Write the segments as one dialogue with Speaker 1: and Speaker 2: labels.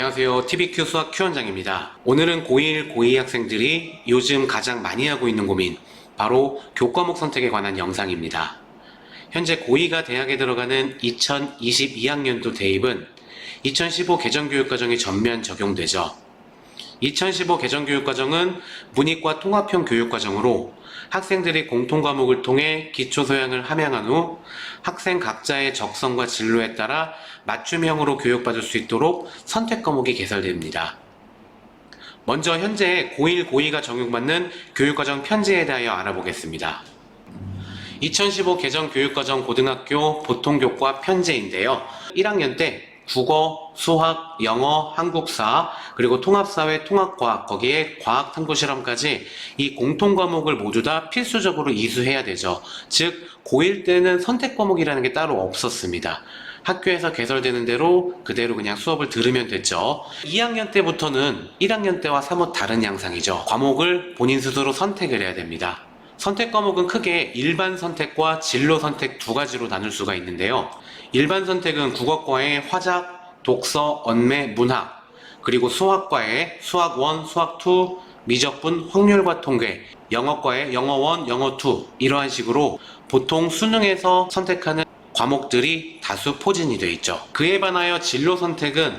Speaker 1: 안녕하세요. TVQ 수학 Q원장입니다. 오늘은 고1, 고2 학생들이 요즘 가장 많이 하고 있는 고민, 바로 교과목 선택에 관한 영상입니다. 현재 고2가 대학에 들어가는 2022학년도 대입은 2015 개정교육과정이 전면 적용되죠. 2015 개정교육과정은 문이과 통합형 교육과정으로 학생들이 공통과목을 통해 기초소양을 함양한 후 학생 각자의 적성과 진로에 따라 맞춤형으로 교육받을 수 있도록 선택과목이 개설됩니다. 먼저 현재 고1, 고2가 적용받는 교육과정 편제에 대하여 알아보겠습니다. 2015 개정교육과정 고등학교 보통교과 편제인데요. 1학년 때 국어, 수학, 영어, 한국사, 그리고 통합사회, 통합과학, 거기에 과학탐구실험까지 이 공통과목을 모두 다 필수적으로 이수해야 되죠. 즉 고1 때는 선택과목이라는 게 따로 없었습니다. 학교에서 개설되는 대로 그대로 그냥 수업을 들으면 됐죠. 2학년 때부터는 1학년 때와 사뭇 다른 양상이죠. 과목을 본인 스스로 선택을 해야 됩니다. 선택 과목은 크게 일반 선택과 진로 선택 두 가지로 나눌 수가 있는데요. 일반 선택은 국어과의 화작, 독서, 언매, 문학, 그리고 수학과의 수학 1, 수학 2, 미적분, 확률과 통계, 영어과의 영어 1, 영어 2 이러한 식으로 보통 수능에서 선택하는 과목들이 다수 포진이 되어 있죠. 그에 반하여 진로 선택은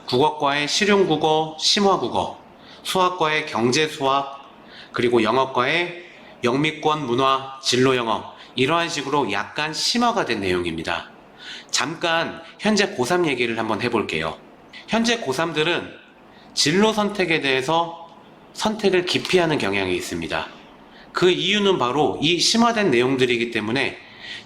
Speaker 1: 국어과의 실용국어, 심화국어, 수학과의 경제수학, 그리고 영어과의 영미권 문화, 진로영어 이러한 식으로 약간 심화가 된 내용입니다. 잠깐 현재 고3 얘기를 한번 해볼게요. 현재 고3들은 진로 선택에 대해서 선택을 기피하는 경향이 있습니다. 그 이유는 바로 이 심화된 내용들이기 때문에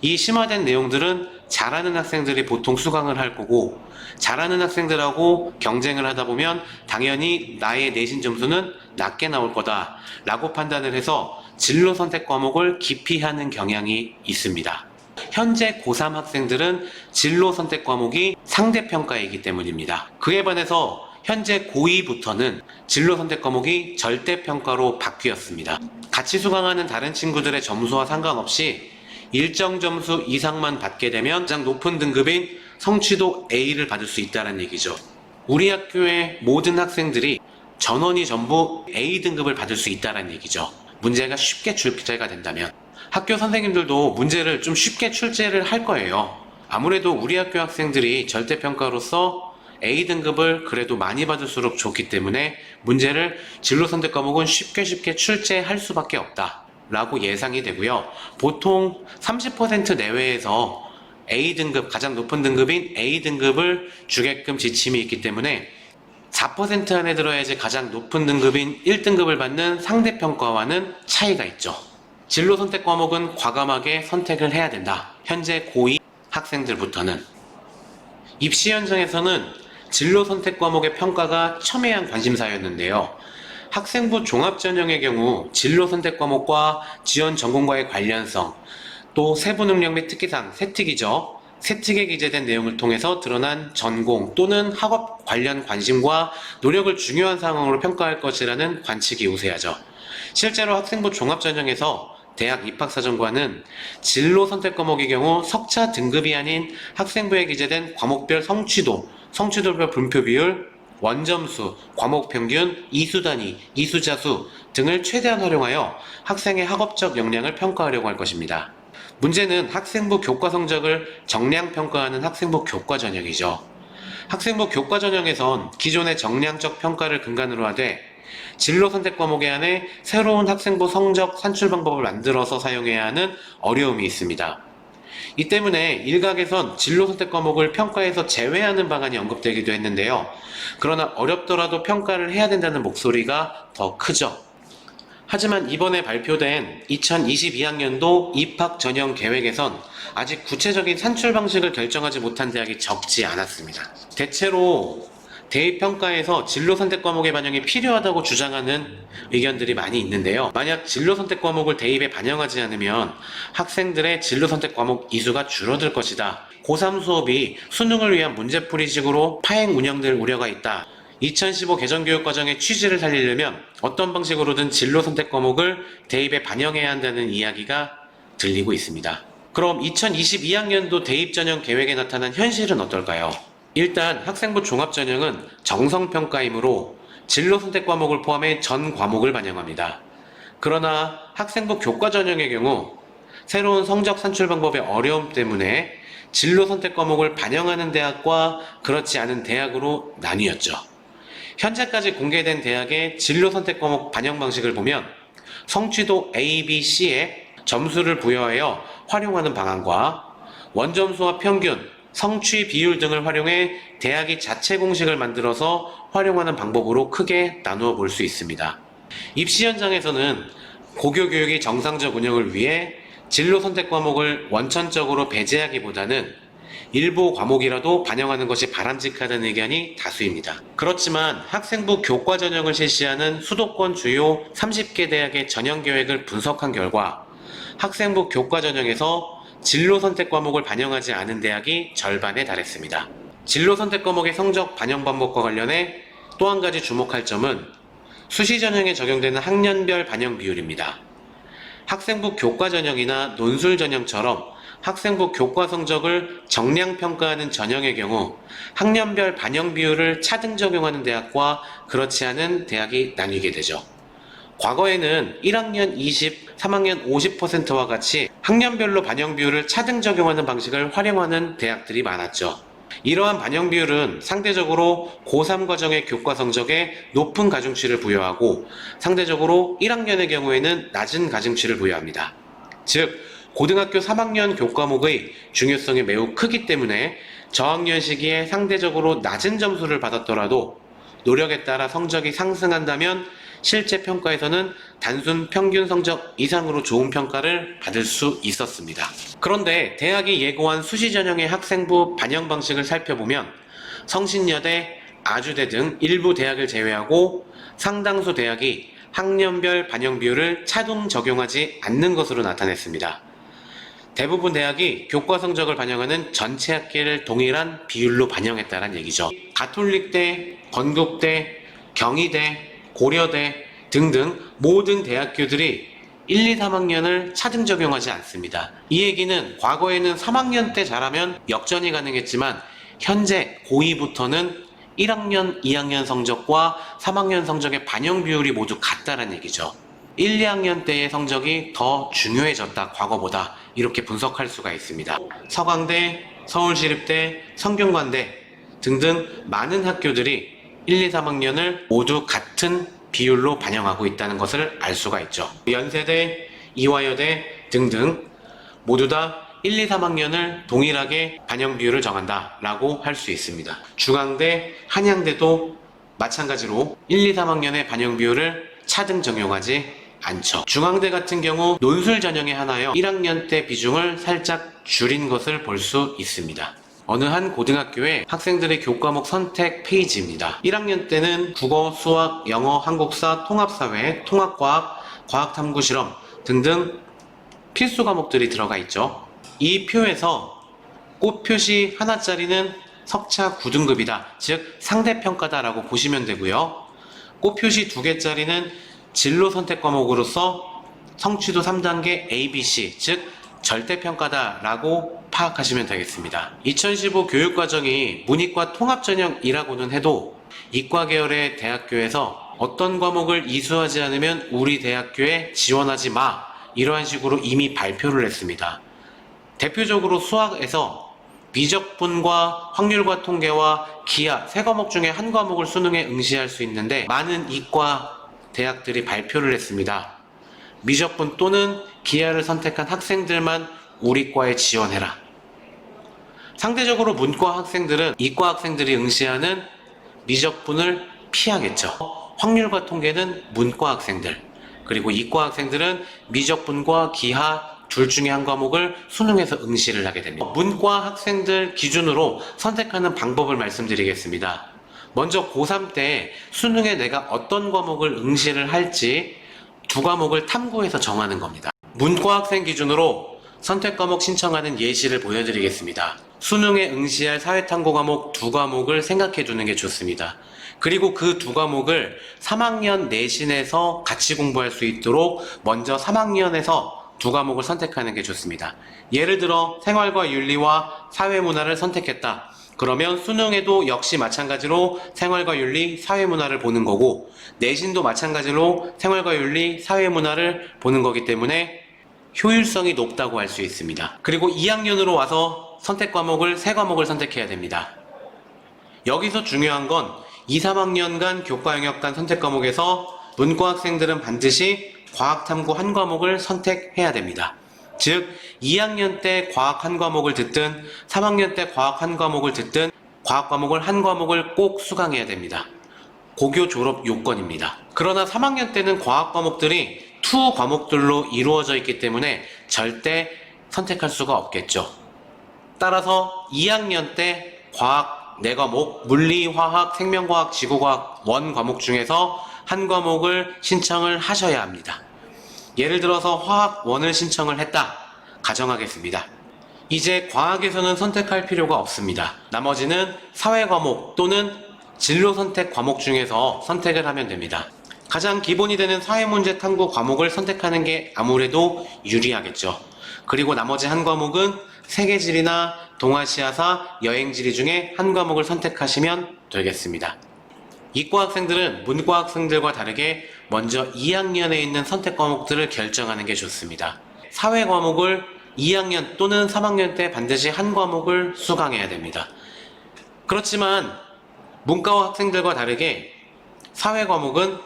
Speaker 1: 이 심화된 내용들은 잘하는 학생들이 보통 수강을 할 거고 잘하는 학생들하고 경쟁을 하다 보면 당연히 나의 내신 점수는 낮게 나올 거다 라고 판단을 해서 진로 선택 과목을 기피하는 경향이 있습니다. 현재 고3 학생들은 진로 선택 과목이 상대평가이기 때문입니다. 그에 반해서 현재 고2부터는 진로 선택 과목이 절대평가로 바뀌었습니다. 같이 수강하는 다른 친구들의 점수와 상관없이 일정 점수 이상만 받게 되면 가장 높은 등급인 성취도 A를 받을 수 있다는 얘기죠. 우리 학교의 모든 학생들이 전원이 전부 A 등급을 받을 수 있다는 얘기죠. 문제가 쉽게 출제가 된다면 학교 선생님들도 문제를 좀 쉽게 출제를 할 거예요. 아무래도 우리 학교 학생들이 절대평가로서 A 등급을 그래도 많이 받을수록 좋기 때문에 문제를 진로 선택 과목은 쉽게 출제할 수밖에 없다 라고 예상이 되고요. 보통 30% 내외에서 A 등급, 가장 높은 등급인 A 등급을 주게끔 지침이 있기 때문에 4% 안에 들어야지 가장 높은 등급인 1등급을 받는 상대평가와는 차이가 있죠. 진로 선택 과목은 과감하게 선택을 해야 된다. 현재 고2 학생들부터는. 입시 현장에서는 진로 선택 과목의 평가가 첨예한 관심사였는데요. 학생부 종합전형의 경우 진로 선택 과목과 지원 전공과의 관련성, 또 세부 능력 및 특기상, 세특이죠. 세특에 기재된 내용을 통해서 드러난 전공 또는 학업 관련 관심과 노력을 중요한 상황으로 평가할 것이라는 관측이 우세하죠. 실제로 학생부 종합전형에서 대학 입학사정과는 진로 선택 과목의 경우 석차 등급이 아닌 학생부에 기재된 과목별 성취도별 분표 비율, 원점수, 과목 평균, 이수 단위, 이수자수 등을 최대한 활용하여 학생의 학업적 역량을 평가하려고 할 것입니다. 문제는 학생부 교과 성적을 정량 평가하는 학생부 교과 전형이죠. 학생부 교과 전형에선 기존의 정량적 평가를 근간으로 하되 진로 선택 과목에 한해 새로운 학생부 성적 산출 방법을 만들어서 사용해야 하는 어려움이 있습니다. 이 때문에 일각에선 진로 선택 과목을 평가에서 제외하는 방안이 언급되기도 했는데요. 그러나 어렵더라도 평가를 해야 된다는 목소리가 더 크죠. 하지만 이번에 발표된 2022학년도 입학 전형 계획에선 아직 구체적인 산출 방식을 결정하지 못한 대학이 적지 않았습니다. 대체로 대입평가에서 진로 선택 과목의 반영이 필요하다고 주장하는 의견들이 많이 있는데요. 만약 진로 선택 과목을 대입에 반영하지 않으면 학생들의 진로 선택 과목 이수가 줄어들 것이다. 고3 수업이 수능을 위한 문제풀이식으로 파행 운영될 우려가 있다. 2015 개정교육과정의 취지를 살리려면 어떤 방식으로든 진로 선택 과목을 대입에 반영해야 한다는 이야기가 들리고 있습니다. 그럼 2022학년도 대입 전형 계획에 나타난 현실은 어떨까요? 일단 학생부 종합전형은 정성평가이므로 진로 선택 과목을 포함해 전 과목을 반영합니다. 그러나 학생부 교과전형의 경우 새로운 성적 산출 방법의 어려움 때문에 진로 선택 과목을 반영하는 대학과 그렇지 않은 대학으로 나뉘었죠. 현재까지 공개된 대학의 진로 선택 과목 반영 방식을 보면 성취도 A, B, C에 점수를 부여하여 활용하는 방안과 원점수와 평균, 성취 비율 등을 활용해 대학이 자체 공식을 만들어서 활용하는 방법으로 크게 나누어 볼 수 있습니다. 입시 현장에서는 고교 교육의 정상적 운영을 위해 진로 선택 과목을 원천적으로 배제하기보다는 일부 과목이라도 반영하는 것이 바람직하다는 의견이 다수입니다. 그렇지만 학생부 교과 전형을 실시하는 수도권 주요 30개 대학의 전형 계획을 분석한 결과 학생부 교과 전형에서 진로 선택 과목을 반영하지 않은 대학이 절반에 달했습니다. 진로 선택 과목의 성적 반영 방법과 관련해 또 한 가지 주목할 점은 수시 전형에 적용되는 학년별 반영 비율입니다. 학생부 교과 전형이나 논술 전형처럼 학생부 교과 성적을 정량 평가하는 전형의 경우 학년별 반영 비율을 차등 적용하는 대학과 그렇지 않은 대학이 나뉘게 되죠. 과거에는 1학년 20, 3학년 50%와 같이 학년별로 반영 비율을 차등 적용하는 방식을 활용하는 대학들이 많았죠. 이러한 반영 비율은 상대적으로 고3 과정의 교과 성적에 높은 가중치를 부여하고 상대적으로 1학년의 경우에는 낮은 가중치를 부여합니다. 즉, 고등학교 3학년 교과목의 중요성이 매우 크기 때문에 저학년 시기에 상대적으로 낮은 점수를 받았더라도 노력에 따라 성적이 상승한다면 실제 평가에서는 단순 평균 성적 이상으로 좋은 평가를 받을 수 있었습니다. 그런데 대학이 예고한 수시 전형의 학생부 반영 방식을 살펴보면 성신여대, 아주대 등 일부 대학을 제외하고 상당수 대학이 학년별 반영 비율을 차등 적용하지 않는 것으로 나타냈습니다. 대부분 대학이 교과 성적을 반영하는 전체 학기를 동일한 비율로 반영했다는 얘기죠. 가톨릭대, 건국대, 경희대, 고려대 등등 모든 대학교들이 1, 2, 3학년을 차등 적용하지 않습니다. 이 얘기는 과거에는 3학년 때 잘하면 역전이 가능했지만 현재 고2부터는 1학년, 2학년 성적과 3학년 성적의 반영 비율이 모두 같다는 얘기죠. 1, 2학년 때의 성적이 더 중요해졌다, 과거보다. 이렇게 분석할 수가 있습니다. 서강대, 서울시립대, 성균관대 등등 많은 학교들이 1, 2, 3학년을 모두 같은 비율로 반영하고 있다는 것을 알 수가 있죠. 연세대, 이화여대 등등 모두 다 1, 2, 3학년을 동일하게 반영 비율을 정한다 라고 할 수 있습니다. 중앙대, 한양대도 마찬가지로 1, 2, 3학년의 반영 비율을 차등 적용하지 않죠. 중앙대 같은 경우 논술 전형에 하나여 1학년 때 비중을 살짝 줄인 것을 볼 수 있습니다. 어느 한 고등학교의 학생들의 교과목 선택 페이지입니다. 1학년 때는 국어, 수학, 영어, 한국사, 통합사회, 통합과학, 과학탐구실험 등등 필수 과목들이 들어가 있죠. 이 표에서 꽃 표시 하나짜리는 석차 9등급이다, 즉 상대평가다라고 보시면 되고요. 꽃 표시 2개짜리는 진로 선택 과목으로서 성취도 3단계 ABC, 즉 절대평가다라고 파악하시면 되겠습니다. 2015 교육과정이 문이과 통합전형이라고는 해도 이과 계열의 대학교에서 어떤 과목을 이수하지 않으면 우리 대학교에 지원하지 마, 이러한 식으로 이미 발표를 했습니다. 대표적으로 수학에서 미적분과 확률과 통계와 기하 세 과목 중에 한 과목을 수능에 응시할 수 있는데 많은 이과 대학들이 발표를 했습니다. 미적분 또는 기하를 선택한 학생들만 우리 과에 지원해라. 상대적으로 문과 학생들은 이과 학생들이 응시하는 미적분을 피하겠죠. 확률과 통계는 문과 학생들, 그리고 이과 학생들은 미적분과 기하 둘 중에 한 과목을 수능에서 응시를 하게 됩니다. 문과 학생들 기준으로 선택하는 방법을 말씀드리겠습니다. 먼저 고3 때 수능에 내가 어떤 과목을 응시를 할지 두 과목을 탐구해서 정하는 겁니다. 문과 학생 기준으로 선택 과목 신청하는 예시를 보여드리겠습니다. 수능에 응시할 사회탐구 과목 두 과목을 생각해 두는 게 좋습니다. 그리고 그 두 과목을 3학년 내신에서 같이 공부할 수 있도록 먼저 3학년에서 두 과목을 선택하는 게 좋습니다. 예를 들어 생활과 윤리와 사회문화를 선택했다. 그러면 수능에도 역시 마찬가지로 생활과 윤리, 사회문화를 보는 거고, 내신도 마찬가지로 생활과 윤리, 사회문화를 보는 거기 때문에 효율성이 높다고 할 수 있습니다. 그리고 2학년으로 와서 선택 과목을 3과목을 선택해야 됩니다. 여기서 중요한 건 2, 3학년간 교과 영역간 선택 과목에서 문과 학생들은 반드시 과학 탐구 1과목을 선택해야 됩니다. 즉 2학년 때 과학 1과목을 듣든 3학년 때 과학 1과목을 듣든 과학 과목을 1과목을 꼭 수강해야 됩니다. 고교 졸업 요건입니다. 그러나 3학년 때는 과학 과목들이 투 과목들로 이루어져 있기 때문에 절대 선택할 수가 없겠죠. 따라서 2학년 때 과학 4과목, 물리, 화학, 생명과학, 지구과학 원 과목 중에서 1과목을 신청을 하셔야 합니다. 예를 들어서 화학 1을 신청을 했다 가정하겠습니다. 이제 과학에서는 선택할 필요가 없습니다. 나머지는 사회 과목 또는 진로 선택 과목 중에서 선택을 하면 됩니다. 가장 기본이 되는 사회문제 탐구 과목을 선택하는 게 아무래도 유리하겠죠. 그리고 나머지 1과목은 세계지리나 동아시아사, 여행지리 중에 1과목을 선택하시면 되겠습니다. 이과 학생들은 문과 학생들과 다르게 먼저 2학년에 있는 선택 과목들을 결정하는 게 좋습니다. 사회 과목을 2학년 또는 3학년 때 반드시 1과목을 수강해야 됩니다. 그렇지만 문과 학생들과 다르게 사회 과목은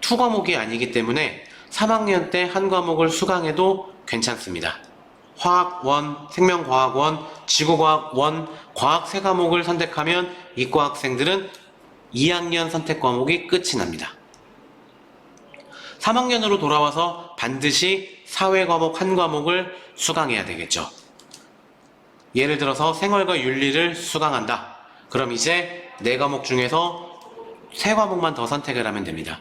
Speaker 1: 2과목이 아니기 때문에 3학년 때 1과목을 수강해도 괜찮습니다. 화학 1, 생명과학 1, 지구과학 1, 과학 3과목을 선택하면 이과 학생들은 2학년 선택 과목이 끝이 납니다. 3학년으로 돌아와서 반드시 사회 과목 1과목을 수강해야 되겠죠. 예를 들어서 생활과 윤리를 수강한다. 그럼 이제 4과목 중에서 3과목만 더 선택을 하면 됩니다.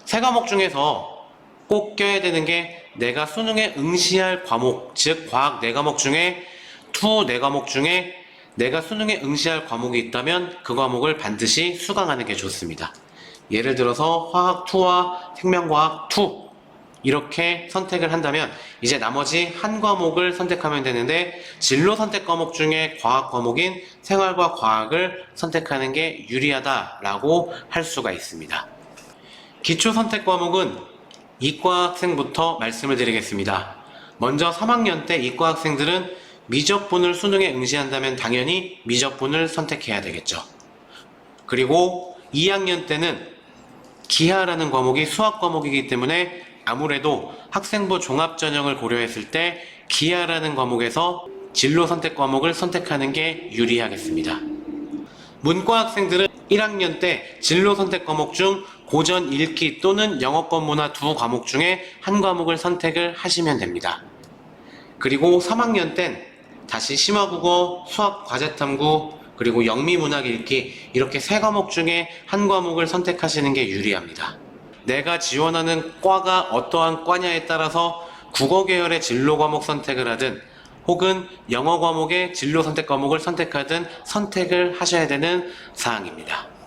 Speaker 1: 3과목 중에서 꼭 껴야 되는 게 내가 수능에 응시할 과목, 즉 과학 4과목 중에 투 4과목 중에 내가 수능에 응시할 과목이 있다면 그 과목을 반드시 수강하는 게 좋습니다. 예를 들어서 화학 2와 생명과학 2 이렇게 선택을 한다면 이제 나머지 1과목을 선택하면 되는데 진로 선택 과목 중에 과학 과목인 생활과 과학을 선택하는 게 유리하다라고 할 수가 있습니다. 기초 선택 과목은 이과 학생부터 말씀을 드리겠습니다. 먼저 3학년 때 이과 학생들은 미적분을 수능에 응시한다면 당연히 미적분을 선택해야 되겠죠. 그리고 2학년 때는 기하라는 과목이 수학 과목이기 때문에 아무래도 학생부 종합전형을 고려했을 때 기하라는 과목에서 진로 선택 과목을 선택하는 게 유리하겠습니다. 문과 학생들은 1학년 때 진로 선택 과목 중 고전 읽기 또는 영어권 문화 2과목 중에 1과목을 선택을 하시면 됩니다. 그리고 3학년 땐 다시 심화국어, 수학 과제탐구, 그리고 영미문학 읽기 이렇게 3과목 중에 1과목을 선택하시는 게 유리합니다. 내가 지원하는 과가 어떠한 과냐에 따라서 국어 계열의 진로 과목 선택을 하든 혹은 영어 과목의 진로 선택 과목을 선택하든 선택을 하셔야 되는 사항입니다.